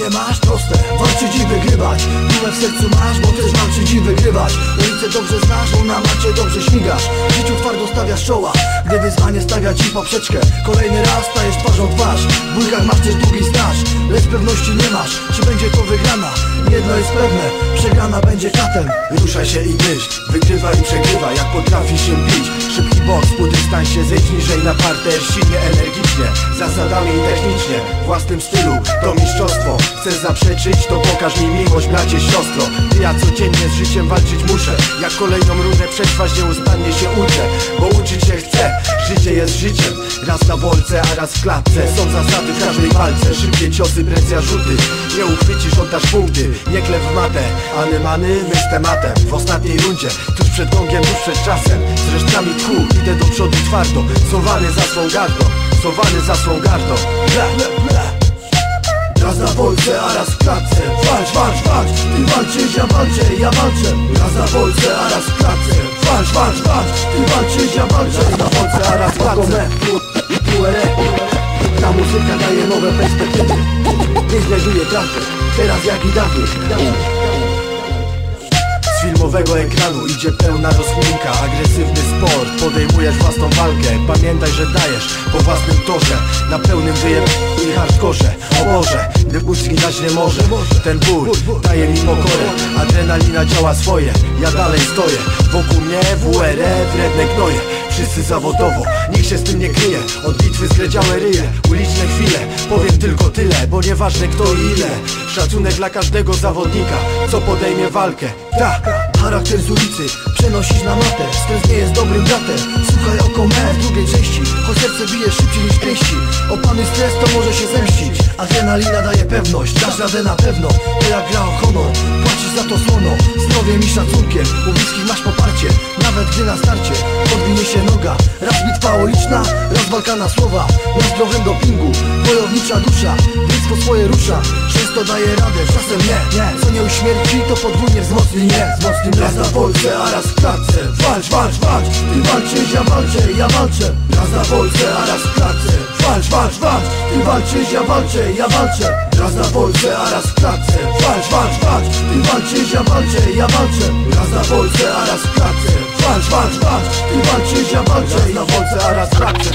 Cele masz proste, walczyć i wygrywać. Dumę w sercu masz, bo też walczyć i wygrywać. Ulicę dobrze znasz, bo na macie dobrze śmigasz. W życiu twardo stawiasz czoła, gdy wyzwanie stawia ci poprzeczkę. Kolejny raz stajesz twarzą w twarz. W bójkach masz też długi staż, lecz pewności nie masz, czy będzie to wygrana. Jedno jest pewne, przegrana będzie katem. Ruszaj się i myśl, wygrywa i przegrywa, jak potrafisz się bić. Szybki boks, po dystansie, zejdź niżej na parter. Silnie, energicznie, zasadami i technicznie. W własnym stylu, to mistrzostwo. Chcesz zaprzeczyć, to pokaż mi miłość, bracie, siostro. Ty, ja codziennie z życiem walczyć muszę. Jak kolejną rundę przetrwać, nieustannie się uczę. Bo uczyć się chcę, życie jest życiem. Raz na wolce, a raz w klatce. Są zasady w każdej walce. Szybkie ciosy, presja, rzuty. Nie uchwycisz, oddasz punkty. Nie klep w matę, anemany, myśl tematem. W ostatniej rundzie, tuż przed gongiem, tuż przed czasem. Z resztkami tchu, idę do przodu twardo. Sowany za swą gardą, sowany za swą gardą. Bla, bla, bla. Raz na wolce, a raz w klatce. Walcz, walcz, walcz, ty walczysz, ja walczę, ja walczę. Raz na wolce, a raz w klatce. Walcz, walcz, walcz, ty walczysz, ja walczę. Na wolce, a raz w klatce. Ta muzyka daje nowe perspektywy. Nieźle żyje prawdę, teraz jak i dawniej. Z filmowego ekranu idzie pełna rozkminka. Agresywny sport, podejmujesz własną walkę. Pamiętaj, że dajesz po własnym torze. Na pełnym wyjem i hardkorze. O Boże, gdy mózgi dać nie może. Ten ból daje mi pokorę. Adrenalina działa swoje, ja dalej stoję. Wokół mnie WRF, wredne gnoje. Wszyscy zawodowo, nikt się z tym nie kryje. Od bitwy zgredziałe ryje, uliczne chwile. Powiem tylko tyle, bo nieważne kto i ile. Szacunek dla każdego zawodnika, co podejmie walkę. Charakter z ulicy przenosisz na matę. Stres nie jest dobrym bratem. Słuchaj oko me w drugiej części. Choć serce bije szybciej niż pięści. Opany stres to może się zemścić. Adrenalina daje pewność, dasz radę na pewno. To jak gra o honor, płacisz za to słono. Zdrowiem i szacunkiem, u bliskich masz poparcie. Nawet gdy na starcie podwinie się noga. Raz bitwa uliczna, raz walka na słowa. Na zdrowym dopingu, wojownicza dusza. Blisko swoje rusza, często daje radę, czasem nie. Co nie uśmierci, to podwójnie wzmocni mnie. Raz na wolce, a raz w klatce. Walcz, walcz, walcz, ty walczysz, ja walczę, ja walczę. Raz na wolce, a raz w klatce. Walcz, walcz, walcz, ty walczysz, ja walczę, ja walczę. Raz na wolce, a raz w klatce. Walcz, walcz, walcz, ty walczysz, ja walczę, ja walczę. Raz na wolce, a raz w klatce. Walcz, walcz, walcz, ty walczysz, ja walczę. Raz na wolce, a raz w klatce.